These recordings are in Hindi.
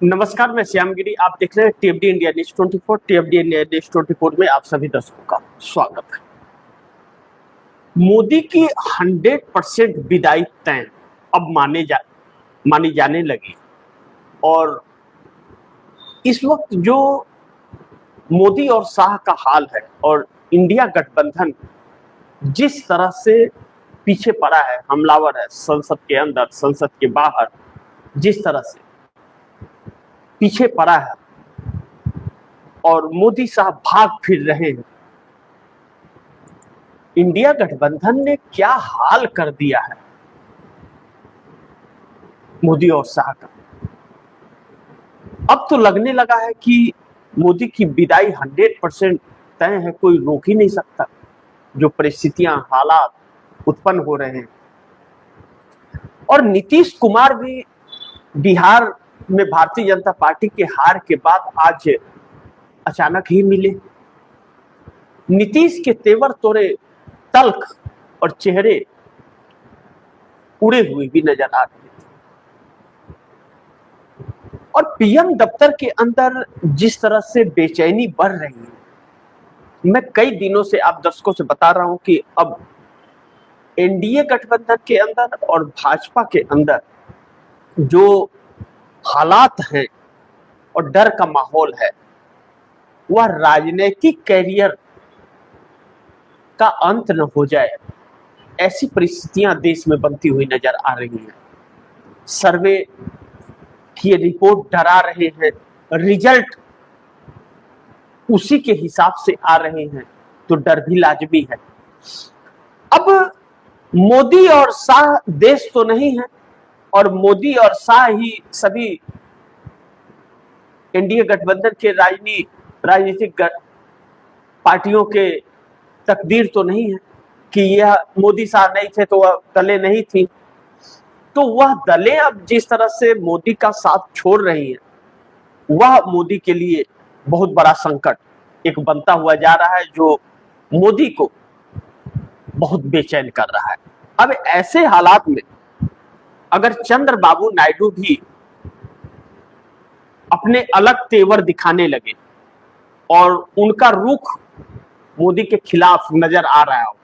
नमस्कार, मैं श्याम गिरी। आप देख रहे हैं टीएफडी इंडिया न्यूज 24। टीएफडी इंडिया न्यूज 24 में आप सभी दर्शकों का स्वागत है। मोदी की 100% विदाई तय अब मानी जाने लगी और इस वक्त जो मोदी और शाह का हाल है और इंडिया गठबंधन जिस तरह से पीछे पड़ा है, हमलावर है, संसद के अंदर संसद के बाहर जिस तरह से पीछे पड़ा है और मोदी साहब भाग फिर रहे हैं, इंडिया गठबंधन ने क्या हाल कर दिया है मोदी और शाह का। अब तो लगने लगा है कि मोदी की विदाई 100% तय है, कोई रोक ही नहीं सकता। जो परिस्थितियां, हालात उत्पन्न हो रहे हैं और नीतीश कुमार भी बिहार में भारतीय जनता पार्टी के हार के बाद आज अचानक ही मिले। नीतीश के तेवर तोड़े तल्ख और चेहरे उड़े हुए भी नजर आ रहे थे और पीएम दफ्तर के अंदर जिस तरह से बेचैनी बढ़ रही है, मैं कई दिनों से आप दर्शकों से बता रहा हूं कि अब एनडीए गठबंधन के अंदर और भाजपा के अंदर जो हालात हैं और डर का माहौल है, वह राजनीतिक कैरियर का अंत न हो जाए, ऐसी परिस्थितियां देश में बनती हुई नजर आ रही हैं। सर्वे की रिपोर्ट डरा रहे हैं, रिजल्ट उसी के हिसाब से आ रहे हैं, तो डर भी लाजमी है। अब मोदी और शाह देश तो नहीं है और मोदी और शाह ही सभी एनडीए गठबंधन के राजनीतिक पार्टियों के तकदीर तो नहीं है कि यह मोदी शाह नहीं थे तो वह दलें नहीं थी। तो वह दलें अब जिस तरह से मोदी का साथ छोड़ रही हैं, वह मोदी के लिए बहुत बड़ा संकट एक बनता हुआ जा रहा है, जो मोदी को बहुत बेचैन कर रहा है। अब ऐसे हालात में अगर चंद्रबाबू नायडू भी अपने अलग तेवर दिखाने लगे और उनका रुख मोदी के खिलाफ नजर आ रहा हो,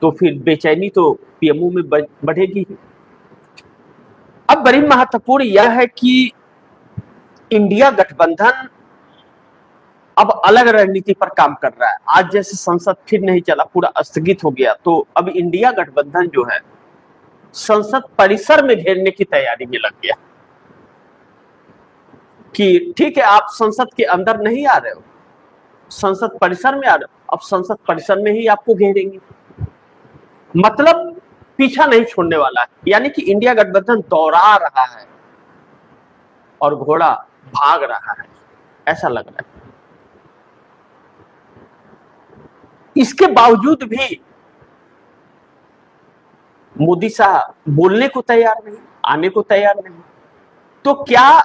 तो फिर बेचैनी तो पीएमओ में बढ़ेगी। अब बड़ी महत्वपूर्ण यह है कि इंडिया गठबंधन अब अलग रणनीति पर काम कर रहा है। आज जैसे संसद फिर नहीं चला, पूरा स्थगित हो गया, तो अब इंडिया गठबंधन जो है संसद परिसर में घेरने की तैयारी में लग गया कि ठीक है, आप संसद के अंदर नहीं आ रहे हो, संसद परिसर में आ रहे हो, अब संसद परिसर में ही आपको घेरेंगे। मतलब पीछा नहीं छोड़ने वाला है, यानी कि इंडिया गठबंधन दौड़ा रहा है और घोड़ा भाग रहा है, ऐसा लग रहा है। इसके बावजूद भी मोदी साहब बोलने को तैयार नहीं, आने को तैयार नहीं। तो क्या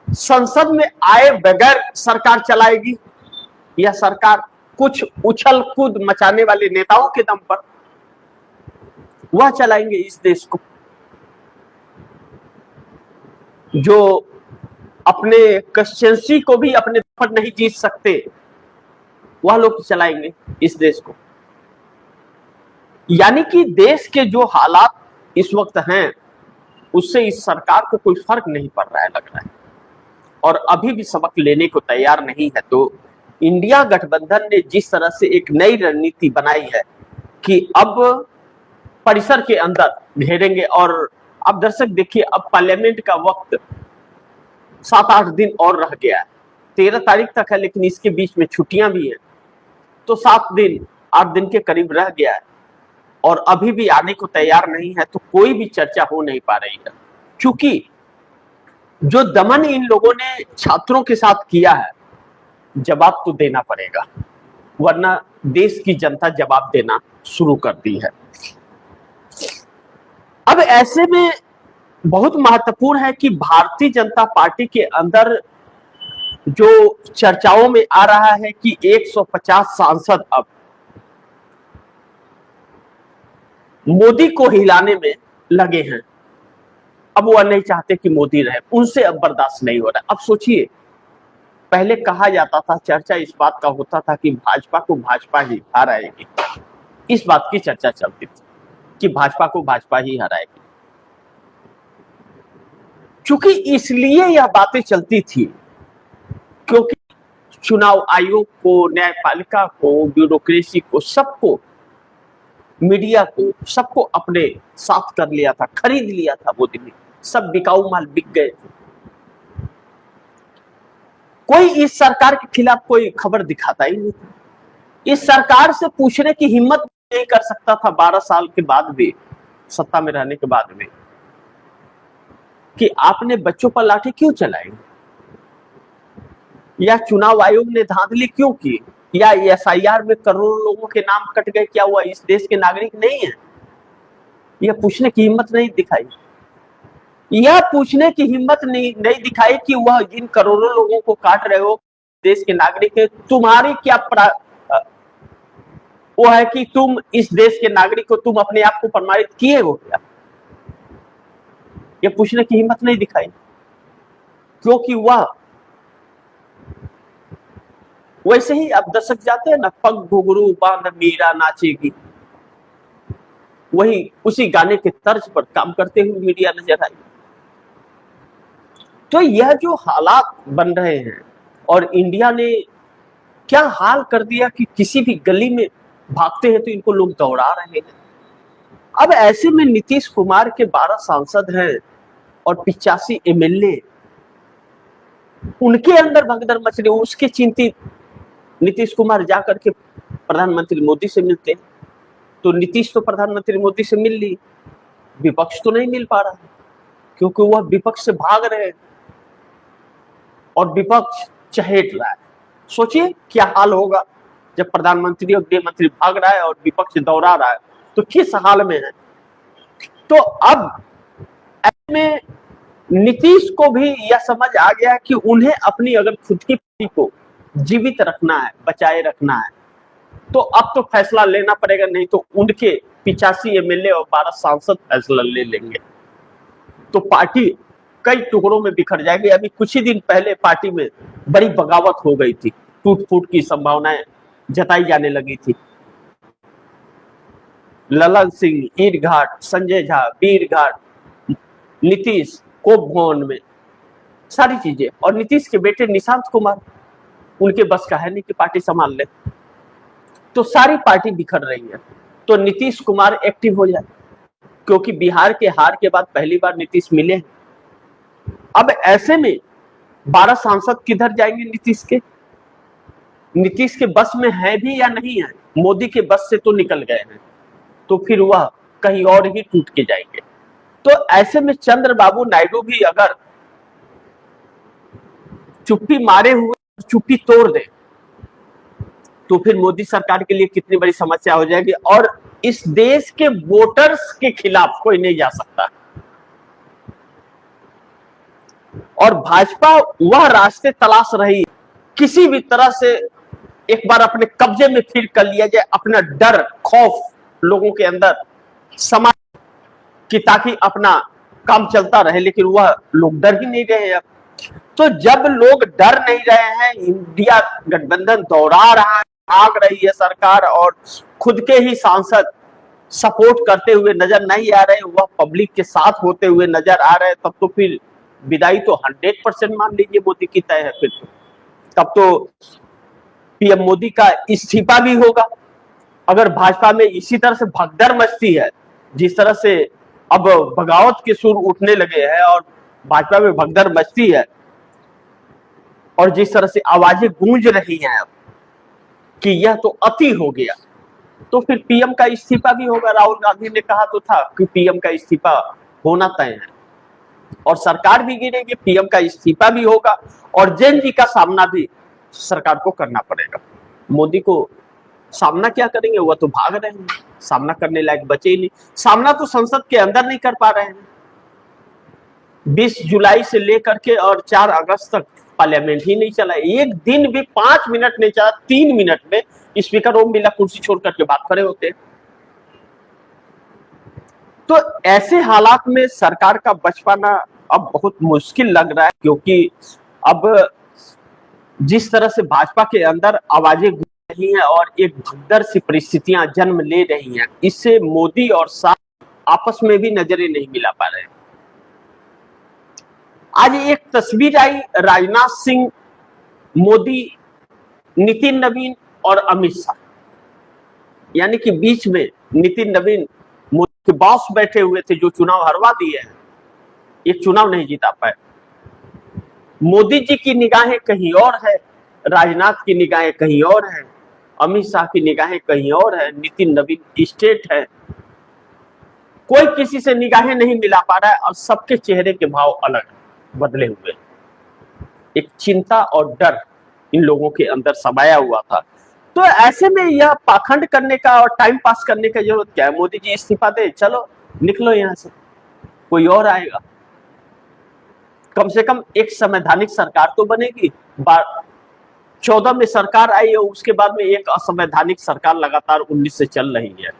संसद में आए बगैर सरकार चलाएगी या सरकार कुछ उछल कूद मचाने वाले नेताओं के दम पर वह चलाएंगे इस देश को, जो अपने कंस्टिट्यूएंसी को भी अपने पर नहीं जीत सकते, वह लोग चलाएंगे इस देश को। यानी कि देश के जो हालात इस वक्त हैं, उससे इस सरकार को कोई फर्क नहीं पड़ रहा है, लग रहा है, और अभी भी सबक लेने को तैयार नहीं है। तो इंडिया गठबंधन ने जिस तरह से एक नई रणनीति बनाई है कि अब परिसर के अंदर घेरेंगे, और अब दर्शक देखिए, अब पार्लियामेंट का वक्त 7-8 दिन और रह गया है, 13 तारीख तक है, लेकिन इसके बीच में छुट्टियां भी हैं, तो 7-8 दिन के करीब रह गया है और अभी भी आने को तैयार नहीं है। तो कोई भी चर्चा हो नहीं पा रही है, क्योंकि जो दमन इन लोगों ने छात्रों के साथ किया है, जवाब तो देना पड़ेगा, वरना देश की जनता जवाब देना शुरू कर दी है। अब ऐसे में बहुत महत्वपूर्ण है कि भारतीय जनता पार्टी के अंदर जो चर्चाओं में आ रहा है कि 150 सांसद अब मोदी को हिलाने में लगे हैं। अब वह नहीं चाहते कि मोदी रहे, उनसे अब बर्दाश्त नहीं हो रहा। अब सोचिए, पहले कहा जाता था, चर्चा इस बात का होता था कि भाजपा को भाजपा ही हराएगी, इस बात की चर्चा चलती थी कि भाजपा को भाजपा ही हराएगी। चूंकि इसलिए यह बातें चलती थी क्योंकि चुनाव आयोग को, न्यायपालिका को, ब्यूरोक्रेसी को, सबको, मीडिया को, सबको अपने साथ कर लिया था, खरीद लिया था मोदी ने। सब बिकाऊ माल बिक गए थे। कोई इस सरकार के खिलाफ कोई खबर दिखाता ही नहीं था। इस सरकार से पूछने की हिम्मत नहीं कर सकता था 12 साल के बाद भी, सत्ता में रहने के बाद भी, कि आपने बच्चों पर लाठी क्यों चलाई, या चुनाव आयोग ने धांधली क्यों की, या एसआईआर में करोड़ों लोगों के नाम कट गए, क्या हुआ इस देश के नागरिक नहीं है? यह पूछने की हिम्मत नहीं दिखाई। यह पूछने की हिम्मत नहीं दिखाई कि वह जिन करोड़ों लोगों को काट रहे हो देश के नागरिक है, तुम्हारी क्या वो है कि तुम इस देश के नागरिक हो, तुम अपने आप को प्रमाणित किए हो क्या? यह पूछने की हिम्मत नहीं दिखाई, क्योंकि वह वैसे ही अब दशक जाते हैं ना, पग घुघरू बांध मीरा नाचेगी, वही उसी गाने के तर्ज पर काम करते हुए मीडिया नजर आई। तो यह जो हालात बन रहे हैं, और इंडिया ने क्या हाल कर दिया कि किसी भी गली में भागते हैं तो इनको लोग दौड़ा रहे हैं। अब ऐसे में नीतीश कुमार के 12 सांसद हैं और 85 एमएलए, उनके अंदर भगदड़ मच रही, उसके चिंतित नीतीश कुमार जाकर के प्रधानमंत्री मोदी से मिलते हैं। तो नीतीश तो प्रधानमंत्री मोदी से मिल ली, विपक्ष तो नहीं मिल पा रहा क्योंकि वह विपक्ष से भाग रहे हैं और विपक्ष चहेट रहा है। सोचिए क्या हाल होगा जब प्रधानमंत्री और गृह मंत्री भाग रहा है और विपक्ष दौड़ा रहा है, तो किस हाल में है। तो अब में नीतीश को भी यह समझ आ गया कि उन्हें अपनी अगर खुद की पार्टी को जीवित रखना है, बचाए रखना है, तो अब तो फैसला लेना पड़ेगा, नहीं तो उनके 85 एमएलए और 12 सांसद फैसला ले लेंगे तो पार्टी कई टुकड़ों में बिखर जाएगी। अभी कुछ ही दिन पहले पार्टी में बड़ी बगावत हो गई थी, टूट फूट की संभावनाएं जताई जाने लगी थी। ललन सिंह ईरघाट, संजय झा वीरघाट, नीतीश कोप भवन में, सारी चीजें, और नीतीश के बेटे निशांत कुमार, उनके बस का है नहीं कि पार्टी संभाल ले, तो सारी पार्टी बिखर रही है। तो नीतीश कुमार एक्टिव हो जाए, क्योंकि बिहार के हार के बाद पहली बार नीतीश मिले हैं। अब ऐसे में 12 सांसद किधर जाएंगे नीतीश के? नीतीश के बस में है भी या नहीं है? मोदी के बस से तो निकल गए हैं, तो फिर वह कहीं और ही टूट के जाएंगे। तो ऐसे में चंद्रबाबू नायडू भी अगर चुप्पी मारे हुए चुप्पी तोड़ दे तो फिर मोदी सरकार के लिए कितनी बड़ी समस्या हो जाएगी। और इस देश के वोटर्स के खिलाफ कोई नहीं जा सकता, और भाजपा वह रास्ते तलाश रही है किसी भी तरह से एक बार अपने कब्जे में फिर कर लिया जाए, अपना डर खौफ लोगों के अंदर समा कि ताकि अपना काम चलता रहे, लेकिन वह लोग डर ही नहीं रहे। अब तो जब लोग डर नहीं रहे हैं, इंडिया गठबंधन दौड़ा रहा है, भाग रही है सरकार, और खुद के ही सांसद सपोर्ट करते हुए नजर नहीं आ रहे, वह पब्लिक के साथ होते हुए नजर आ रहे हैं, तब तो फिर विदाई तो 100% मान लीजिए मोदी की तय है। फिर तब तो पीएम मोदी का इस्तीफा भी होगा। अगर भाजपा में इसी तरह से भगदड़ मचती है, जिस तरह से अब बगावत के सुर उठने लगे हैं और भाजपा में भगदड़ मचती है, और जिस तरह से आवाजें गूंज रही हैं अब कि यह तो अति हो गया, तो फिर पीएम का इस्तीफा भी होगा। राहुल गांधी ने कहा तो था कि पीएम का इस्तीफा होना तय है, और सरकार भी गिरेगी, पीएम का इस्तीफा भी होगा, और जेल जी का सामना भी सरकार को करना पड़ेगा। मोदी को सामना क्या करेंगे, वह तो भाग रहे हैं, सामना करने लायक बचे ही नहीं। सामना तो संसद के अंदर नहीं कर पा रहे हैं। 20 जुलाई से लेकर के और 4 अगस्त तक पार्लियामेंट ही नहीं चला, एक दिन भी 5 मिनट नहीं चला। 3 मिनट में स्पीकर ओम बिरला कुर्सी छोड़ करके बात खड़े होते हैं। तो ऐसे हालात में सरकार का बच पाना अब बहुत मुश्किल लग रहा है, क्योंकि अब जिस तरह से भाजपा के अंदर आवाजें गूंज रही हैं और एक भगदड़ सी परिस्थितियां जन्म ले रही हैं, इससे मोदी और शाह आपस में भी नजरें नहीं मिला पा रहे हैं। आज एक तस्वीर आई, राजनाथ सिंह, मोदी, नितिन नवीन और अमित शाह, यानी कि बीच में नितिन नवीन मोदी के बॉस बैठे हुए थे, जो चुनाव हरवा दिए हैं, एक चुनाव नहीं जीता पाए। मोदी जी की निगाहें कहीं और है, राजनाथ की निगाहें कहीं और है, अमित शाह की निगाहें कहीं और है, नितिन नवीन स्टेट है। कोई किसी से निगाहें नहीं मिला पा रहा है और सबके चेहरे के भाव अलग बदले हुए। एक चिंता और डर इन लोगों के अंदर समाया हुआ था। तो ऐसे में यह पाखंड करने का और टाइम पास करने का जरूरत क्या है? मोदी जी इस्तीफा दे, चलो निकलो यहां से, कोई और आएगा। कम से कम एक संवैधानिक सरकार तो बनेगी। 14 में सरकार आई है, उसके बाद में एक असंवैधानिक सरकार लगातार 19 से चल रही है।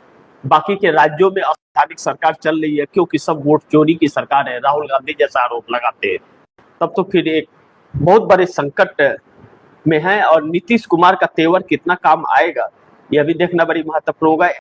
बाकी के राज्यों में असंवैधानिक सरकार चल रही है, क्योंकि सब वोट चोरी की सरकार है, राहुल गांधी जैसा आरोप लगाते हैं। तब तो फिर एक बहुत बड़े संकट में है, और नीतीश कुमार का तेवर कितना काम आएगा, यह भी देखना बड़ी महत्वपूर्ण होगा।